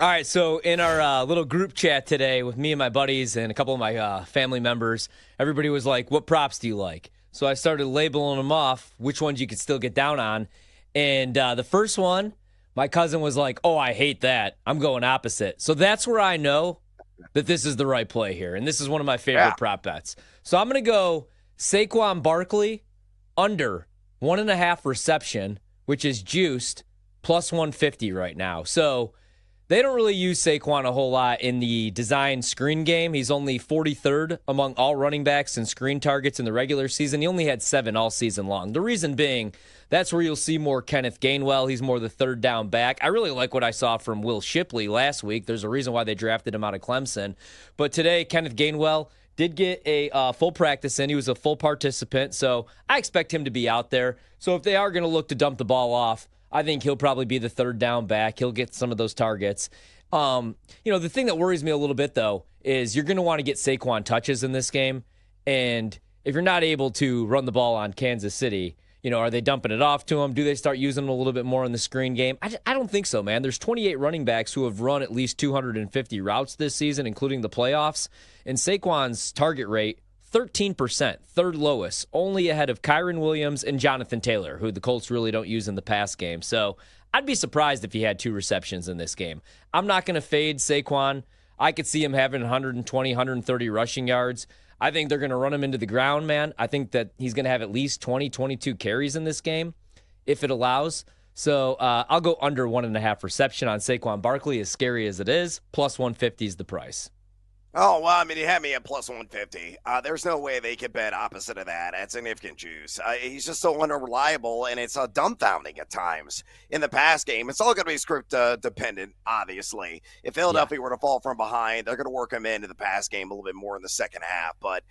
All right, so in our little group chat today with me and my buddies and a couple of my family members, everybody was like, what props do you like? So I started labeling them off, which ones you could still get down on. And the first one, my cousin was like, oh, I hate that. I'm going opposite. So that's where I know that this is the right play here. And this is one of my favorite prop bets. So I'm going to go Saquon Barkley under 1.5 reception, which is juiced, plus 150 right now. So they don't really use Saquon a whole lot in the design screen game. He's only 43rd among all running backs in screen targets in the regular season. He only had 7 all season long. The reason being, that's where you'll see more Kenneth Gainwell. He's more the third down back. I really like what I saw from Will Shipley last week. There's a reason why they drafted him out of Clemson. But today, Kenneth Gainwell did get a full practice in. He was a full participant, so I expect him to be out there. So if they are going to look to dump the ball off, I think he'll probably be the third down back. He'll get some of those targets. The thing that worries me a little bit, though, is you're going to want to get Saquon touches in this game. And if you're not able to run the ball on Kansas City, are they dumping it off to him? Do they start using him a little bit more in the screen game? I don't think so, man. There's 28 running backs who have run at least 250 routes this season, including the playoffs. And Saquon's target rate, 13%, third lowest, only ahead of Kyron Williams and Jonathan Taylor, who the Colts really don't use in the pass game. So I'd be surprised if he had 2 receptions in this game. I'm not going to fade Saquon. I could see him having 120, 130 rushing yards. I think they're going to run him into the ground, man. I think that he's going to have at least 20, 22 carries in this game, if it allows. So I'll go under 1.5 reception on Saquon Barkley, as scary as it is. Plus 150 is the price. Oh, well, I mean, he had me at plus 150. There's no way they could bet opposite of that at significant juice. He's just so unreliable, and it's dumbfounding at times in the pass game. It's all going to be script dependent, obviously. If Philadelphia were to fall from behind, they're going to work him into the pass game a little bit more in the second half. But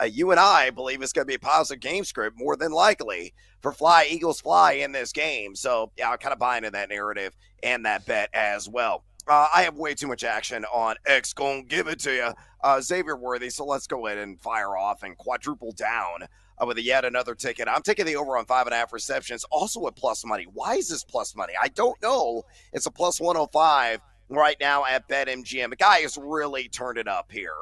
you and I believe it's going to be a positive game script, more than likely, for Eagles fly in this game. So, yeah, I'll kind of buy into that narrative and that bet as well. I have way too much action on X gon' give it to you, Xavier Worthy. So let's go ahead and fire off and quadruple down with yet another ticket. I'm taking the over on 5.5 receptions, also at plus money. Why is this plus money? I don't know. It's a plus 105 right now at BetMGM. The guy has really turned it up here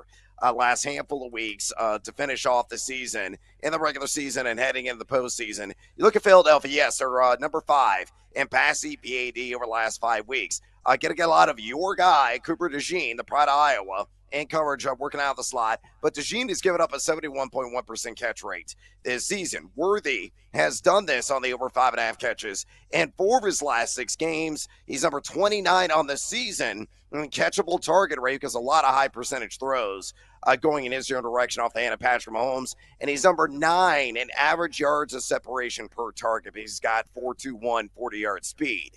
last handful of weeks to finish off the season, in the regular season and heading into the postseason. You look at Philadelphia, yes, they're number 5 in pass EPAD over the last 5 weeks. Going to get a lot of your guy, Cooper DeJean, the pride of Iowa, in coverage working out of the slot. But DeJean has given up a 71.1% catch rate this season. Worthy has done this on the over 5.5 catches. And 4 of his last 6 games, he's number 29 on the season in catchable target rate, because a lot of high percentage throws going in his own direction off the hand of Patrick Mahomes. And he's number 9 in average yards of separation per target. He's got 4.21 40-yard speed.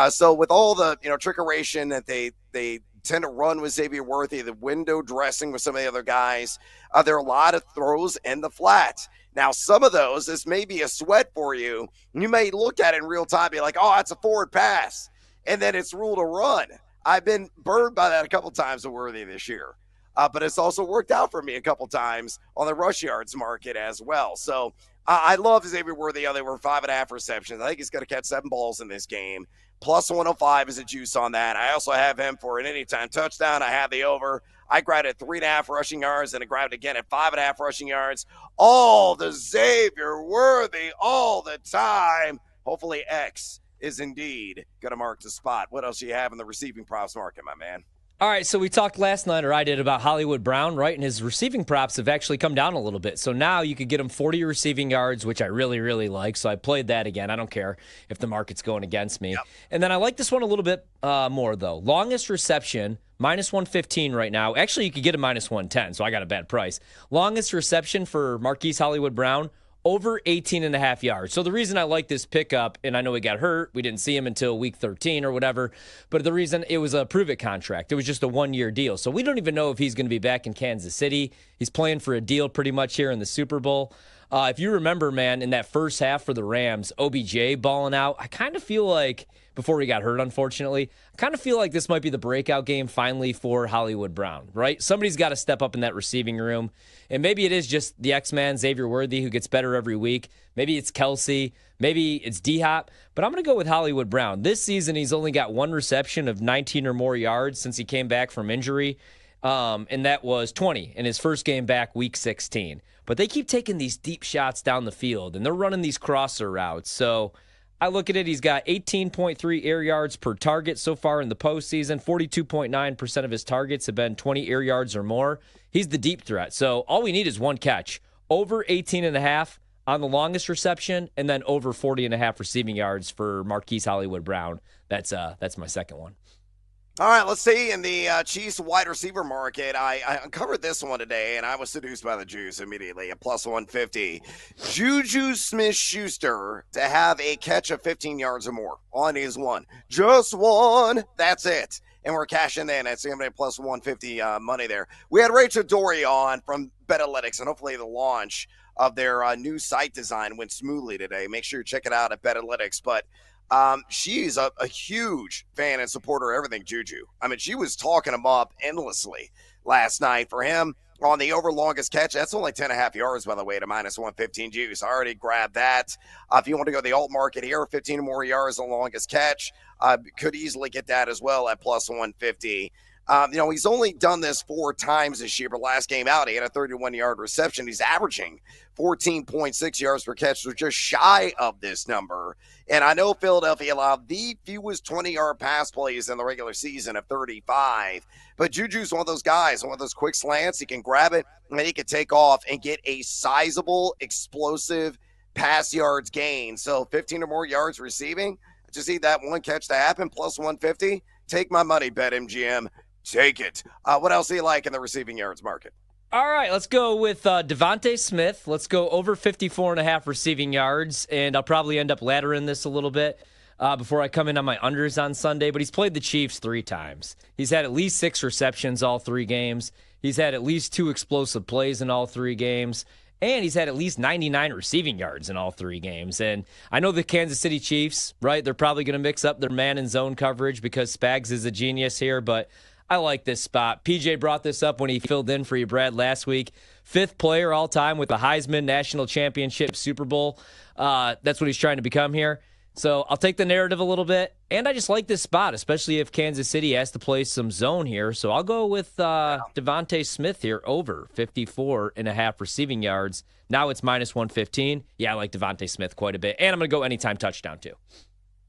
So with all the trickeration that they tend to run with Xavier Worthy, the window dressing with some of the other guys, there are a lot of throws in the flat. Now, some of those, this may be a sweat for you. You may look at it in real time, be like, oh, that's a forward pass, and then it's ruled a run. I've been burned by that a couple times with Worthy this year. But it's also worked out for me a couple times on the rush yards market as well. So I love Xavier Worthy on the over 5.5 receptions. I think he's going to catch 7 balls in this game. Plus 105 is a juice on that. I also have him for an anytime touchdown. I have the over. I grabbed it at 3.5 rushing yards, and I grabbed it again at 5.5 rushing yards. All the Xavier Worthy all the time. Hopefully X is indeed going to mark the spot. What else do you have in the receiving props market, my man? All right, so we talked last night, or I did, about Hollywood Brown, right? And his receiving props have actually come down a little bit. So now you could get him 40 receiving yards, which I really, really like. So I played that again. I don't care if the market's going against me. Yep. And then I like this one a little bit more, though. Longest reception, minus 115 right now. Actually, you could get a minus 110, so I got a bad price. Longest reception for Marquise Hollywood Brown, over 18.5 yards. So the reason I like this pickup, and I know he got hurt, we didn't see him until week 13 or whatever, but the reason, it was a prove-it contract. It was just a one-year deal. So we don't even know if he's going to be back in Kansas City. He's playing for a deal pretty much here in the Super Bowl. If you remember, man, in that first half for the Rams, OBJ balling out, I kind of feel like, before he got hurt, unfortunately, I kind of feel like this might be the breakout game finally for Hollywood Brown, right? Somebody's got to step up in that receiving room. And maybe it is just the X-Man, Xavier Worthy, who gets better every week. Maybe it's Kelce. Maybe it's D-Hop. But I'm going to go with Hollywood Brown. This season, he's only got one reception of 19 or more yards since he came back from injury. And that was 20 in his first game back, week 16. But they keep taking these deep shots down the field, and they're running these crosser routes. So I look at it, he's got 18.3 air yards per target so far in the postseason. 42.9% of his targets have been 20 air yards or more. He's the deep threat. So all we need is one catch. Over 18.5 on the longest reception, and then over 40.5 receiving yards for Marquise Hollywood Brown. That's my second one. All right, let's see. In the Chiefs wide receiver market, I uncovered this one today, and I was seduced by the juice immediately at plus 150. Juju Smith-Schuster to have a catch of 15 yards or more. All I need is one. Just one. That's it. And we're cashing in at plus 150 money there. We had Rachel Dory on from BetAlytics, and hopefully the launch of their new site design went smoothly today. Make sure you check it out at BetAlytics. But she's a huge fan and supporter of everything Juju. I mean, she was talking him up endlessly last night. For him, on the over longest catch, that's only 10.5 yards, by the way, to minus 115 juice. I already grabbed that. If you want to go the alt market here, 15 or more yards on longest catch, could easily get that as well at plus 150. He's only done this 4 times this year, but last game out, he had a 31-yard reception. He's averaging 14.6 yards per catch, so just shy of this number. And I know Philadelphia allowed the fewest 20-yard pass plays in the regular season of 35, but Juju's one of those guys, one of those quick slants. He can grab it, and then he can take off and get a sizable, explosive pass yards gain. So 15 or more yards receiving, just need that one catch to happen, plus 150. Take my money, BetMGM. Take it. What else do you like in the receiving yards market? All right, let's go with Devontae Smith. Let's go over 54.5 receiving yards, and I'll probably end up laddering this a little bit before I come in on my unders on Sunday, but he's played the Chiefs 3 times. He's had at least 6 receptions all 3 games. He's had at least 2 explosive plays in all 3 games, and he's had at least 99 receiving yards in all 3 games. And I know the Kansas City Chiefs, right, they're probably going to mix up their man and zone coverage because Spags is a genius here, but I like this spot. PJ brought this up when he filled in for you, Brad, last week. 5th player all time with the Heisman National Championship Super Bowl. That's what he's trying to become here. So I'll take the narrative a little bit. And I just like this spot, especially if Kansas City has to play some zone here. So I'll go with Devontae Smith here over 54.5 receiving yards. Now it's minus 115. Yeah, I like Devontae Smith quite a bit. And I'm going to go anytime touchdown, too.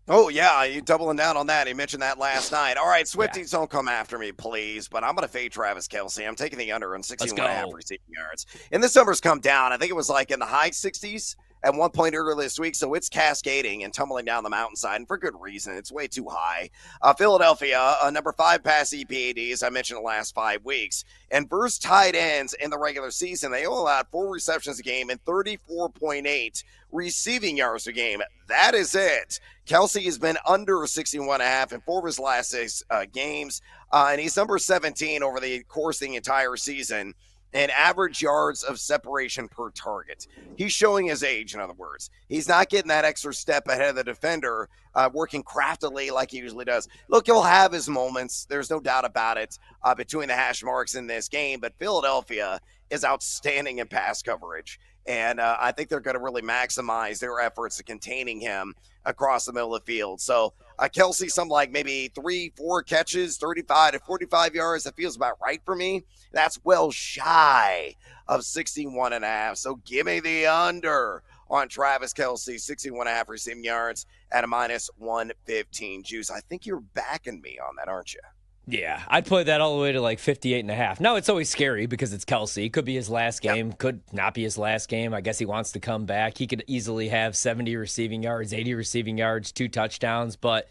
Oh, yeah, you doubling down on that. He mentioned that last night. All right, Swifties, Don't come after me, please. But I'm going to fade Travis Kelce. I'm taking the under on 61.5 receiving yards. And this number's come down. I think it was like in the high 60s at one point earlier this week. So it's cascading and tumbling down the mountainside, and for good reason. It's way too high. Philadelphia, number 5 pass EPAD, as I mentioned, the last 5 weeks. And versus tight ends in the regular season, they only allowed 4 receptions a game and 34.8 receiving yards a game. That is it. Kelce has been under 61.5 in 4 of his last 6 games, and he's number 17 over the course of the entire season in average yards of separation per target. He's showing his age, in other words. He's not getting that extra step ahead of the defender, working craftily like he usually does. Look, he'll have his moments. There's no doubt about it between the hash marks in this game, but Philadelphia is outstanding in pass coverage. And I think they're going to really maximize their efforts at containing him across the middle of the field. So Kelce, something like maybe 3-4 catches, 35 to 45 yards. That feels about right for me. That's well shy of 61.5. So give me the under on Travis Kelce, 61.5 receiving yards at a minus 115 juice. I think you're backing me on that, aren't you? Yeah, I'd play that all the way to like 58.5. Now, it's always scary because it's Kelce. Could be his last game, could not be his last game. I guess he wants to come back. He could easily have 70 receiving yards, 80 receiving yards, 2 touchdowns. But,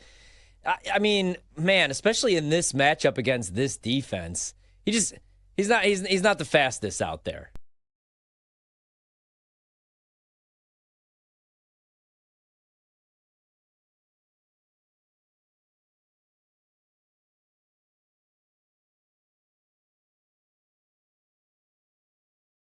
I mean, man, especially in this matchup against this defense, he's not the fastest out there.